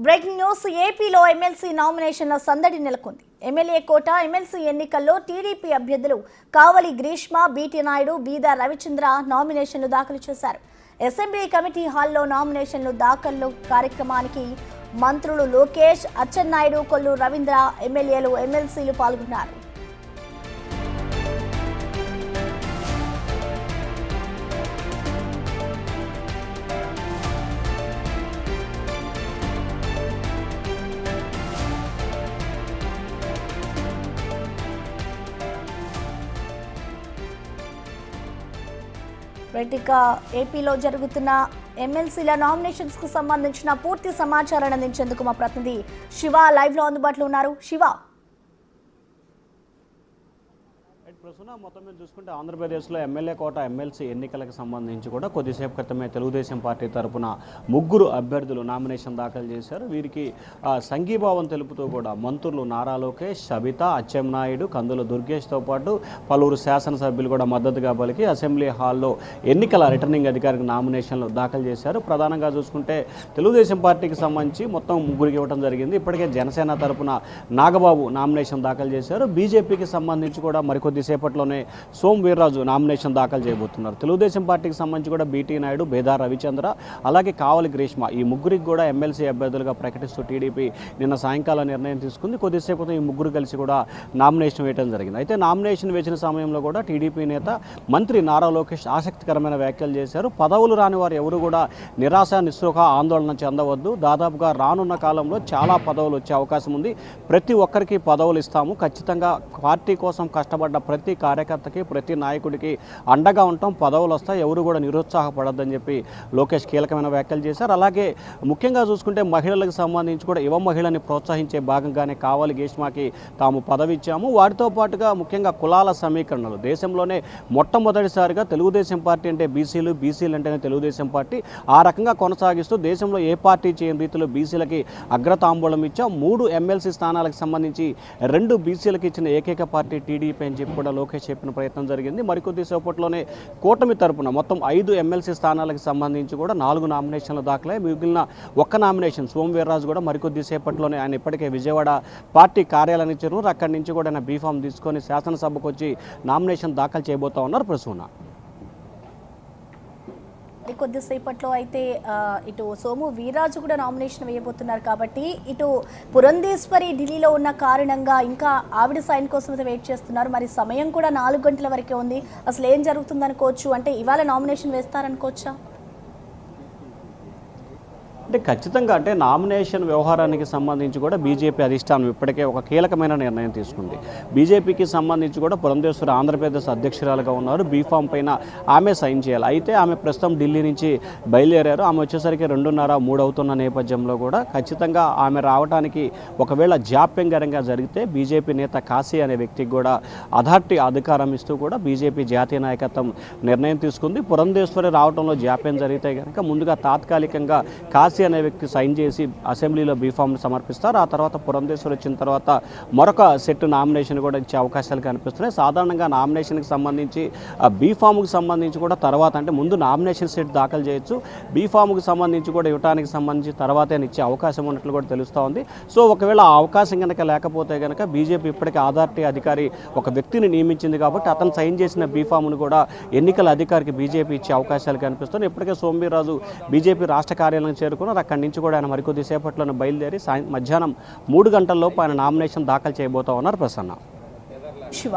Breaking news ఏపీలో MLC నామినేషన్ల సందడి నెలకొంది. ఎమ్మెల్యే కోట ఎమ్మెల్సీ ఎన్నికల్లో టీడీపీ అభ్యర్థులు కావలి గ్రీష్మ, బీటీ నాయుడు, బీదా రవిచంద్ర నామినేషన్లు దాఖలు చేశారు. అసెంబ్లీ కమిటీ హాల్లో నామినేషన్లు దాఖలు కార్యక్రమానికి మంత్రులు లోకేష్, అచ్చెన్నాయుడు, కొల్లు రవీంద్ర, ఎమ్మెల్యేలు, ఎమ్మెల్సీలు పాల్గొన్నారు. ఏపీలో జరుగుతున్న ఎమ్మెల్సీల నామినేషన్స్ కు సంబంధించిన పూర్తి సమాచారాన్ని అందించేందుకు మా ప్రతినిధి శివ లైవ్ లో అందుబాటులో ఉన్నారు. శివ, ప్రస్తుతం మొత్తం మీద చూసుకుంటే ఆంధ్రప్రదేశ్లో ఎమ్మెల్యే కోట ఎమ్మెల్సీ ఎన్నికలకు సంబంధించి కూడా కొద్దిసేపు క్రితమే తెలుగుదేశం పార్టీ తరఫున ముగ్గురు అభ్యర్థులు నామినేషన్ దాఖలు చేశారు. వీరికి సంఘీభావం తెలుపుతూ కూడా మంత్రులు నారా లోకేష్, సబితా, అచ్చెన్నాయుడు, కందుల దుర్గేష్తో పాటు పలువురు శాసనసభ్యులు కూడా మద్దతుగా పలికి అసెంబ్లీ హాల్లో ఎన్నికల రిటర్నింగ్ అధికారికి నామినేషన్లు దాఖలు చేశారు. ప్రధానంగా చూసుకుంటే తెలుగుదేశం పార్టీకి సంబంధించి మొత్తం ముగ్గురికి ఇవ్వడం జరిగింది. ఇప్పటికే జనసేన తరఫున నాగబాబు నామినేషన్ దాఖలు చేశారు. బీజేపీకి సంబంధించి కూడా మరికొద్దిసేపట్లోనే సోము వీర్రాజు నామినేషన్ దాఖలు చేయబోతున్నారు. తెలుగుదేశం పార్టీకి సంబంధించి కూడా బీటీ నాయుడు, బేదా రవిచంద్ర, అలాగే కావలి గ్రీష్మ ఈ ముగ్గురికి కూడా ఎమ్మెల్సీ అభ్యర్థులుగా ప్రకటిస్తూ టీడీపీ నిన్న సాయంకాలం నిర్ణయం తీసుకుంది. కొద్దిసేపు ఈ ముగ్గురు కలిసి కూడా నామినేషన్ వేయడం జరిగింది. అయితే నామినేషన్ వేసిన సమయంలో కూడా టీడీపీ నేత మంత్రి నారా లోకేష్ ఆసక్తికరమైన వ్యాఖ్యలు చేశారు. పదవులు రాని వారు ఎవరు కూడా నిరాశ, నిస్పృహ, ఆందోళన చెందవద్దు. దాదాపుగా రానున్న కాలంలో చాలా పదవులు వచ్చే అవకాశం ఉంది. ప్రతి ఒక్కరికి పదవులు ఇస్తాము. ఖచ్చితంగా పార్టీ కోసం కష్టపడ్డ ప్రతి కార్యకర్తకి, ప్రతి నాయకుడికి అండగా ఉంటాం. పదవులు వస్తాయి, ఎవరు కూడా నిరుత్సాహపడద్దని చెప్పి లోకేష్ కీలకమైన వ్యాఖ్యలు చేశారు. అలాగే ముఖ్యంగా చూసుకుంటే మహిళలకు సంబంధించి కూడా యువ మహిళని ప్రోత్సహించే భాగంగానే కావలి గ్రీష్మకి తాము పదవి ఇచ్చాము. వాటితో పాటుగా ముఖ్యంగా కులాల సమీకరణలు దేశంలోనే మొట్టమొదటిసారిగా తెలుగుదేశం పార్టీ అంటే బీసీలు, బీసీలు అంటేనే తెలుగుదేశం పార్టీ, ఆ రకంగా కొనసాగిస్తూ దేశంలో ఏ పార్టీ చేయని రీతిలో బీసీలకి అగ్రతాంబూలం ఇచ్చాం. 3 ఎమ్మెల్సీ స్థానాలకు సంబంధించి 2 బీసీలకు ఇచ్చిన ఏకైక పార్టీ టీడీపీ అని చెప్పి కూడా లోకేష్ చెప్పిన ప్రయత్నం జరిగింది. మరికొద్ది సేపట్లోనే కూటమి తరపున మొత్తం 5 ఎమ్మెల్సీ స్థానాలకు సంబంధించి కూడా 4 నామినేషన్లు దాఖలై మిగిలిన ఒక్క నామినేషన్ సోము వీర్రాజు కూడా మరికొద్ది సేపట్లోనే ఆయన ఇప్పటికే విజయవాడ పార్టీ కార్యాలయానికి చేరుకున్నారు. అక్కడి నుంచి కూడా ఆయన బీఫామ్ తీసుకొని శాసనసభకు వచ్చి నామినేషన్ దాఖలు చేయబోతా ఉన్నారు. ప్రసూన కొద్దిసేపట్లో అయితే ఇటు సోము వీర్రాజు కూడా నామినేషన్ వేయబోతున్నారు కాబట్టి ఇటు పురంధేశ్వరి ఢిల్లీలో ఉన్న కారణంగా ఇంకా ఆవిడ సైన్ కోసం వెయిట్ చేస్తున్నారు. మరి సమయం కూడా 4 గంటల వరకే ఉంది. అసలు ఏం జరుగుతుంది అనుకోవచ్చు? అంటే ఇవాళ నామినేషన్ వేస్తారనుకోవచ్చా? అంటే ఖచ్చితంగా అంటే నామినేషన్ వ్యవహారానికి సంబంధించి కూడా బీజేపీ అధిష్టానం ఇప్పటికే ఒక కీలకమైన నిర్ణయం తీసుకుంది. బీజేపీకి సంబంధించి కూడా పురంధేశ్వరి ఆంధ్రప్రదేశ్ అధ్యక్షురాలుగా ఉన్నారు. బీఫామ్ పైన ఆమె సైన్ చేయాలి. అయితే ఆమె ప్రస్తుతం ఢిల్లీ నుంచి బయలుదేరారు. ఆమె వచ్చేసరికి 2:30-3 అవుతున్న నేపథ్యంలో కూడా ఖచ్చితంగా ఆమె రావడానికి ఒకవేళ జాప్యంకరంగా జరిగితే బీజేపీ నేత కాశీ అనే వ్యక్తికి కూడా అథారిటీ అధికారం ఇస్తూ కూడా బీజేపీ జాతీయ నాయకత్వం నిర్ణయం తీసుకుంది. పురంధేశ్వరి రావడంలో జాప్యం జరిగితే కనుక ముందుగా తాత్కాలికంగా కాశీ అనే వ్యక్తి సైన్ చేసి అసెంబ్లీలో బీఫామ్ను సమర్పిస్తారు. ఆ తర్వాత పురంధేశ్వరి వచ్చిన తర్వాత మరొక సెట్ నామినేషన్ కూడా ఇచ్చే అవకాశాలు కనిపిస్తున్నాయి. సాధారణంగా నామినేషన్కి సంబంధించి బీఫామ్కి సంబంధించి కూడా తర్వాత అంటే ముందు నామినేషన్ సెట్ దాఖలు చేయొచ్చు. బీఫామ్కి సంబంధించి కూడా ఇవ్వడానికి సంబంధించి తర్వాతే ఇచ్చే అవకాశం ఉన్నట్లు కూడా తెలుస్తూ ఉంది. సో ఒకవేళ ఆ అవకాశం కనుక లేకపోతే కనుక బీజేపీ ఇప్పటికే అథారిటీ అధికారి ఒక వ్యక్తిని నియమించింది కాబట్టి అతను సైన్ చేసిన బీఫామ్ను కూడా ఎన్నికల అధికారికి బీజేపీ ఇచ్చే అవకాశాలు కనిపిస్తున్నాయి. ఇప్పటికే సోము వీర్రాజు బీజేపీ రాష్ట్ర కార్యాలయం చేరుకున్నారు. అక్కడి నుంచి కూడా ఆయన మరికొద్ది సేపట్లోనే బయలుదేరి మధ్యాహ్నం 3 గంటల్లోపు ఆయన నామినేషన్ దాఖలు చేయబోతా ఉన్నారు. ప్రసన్న. శివ.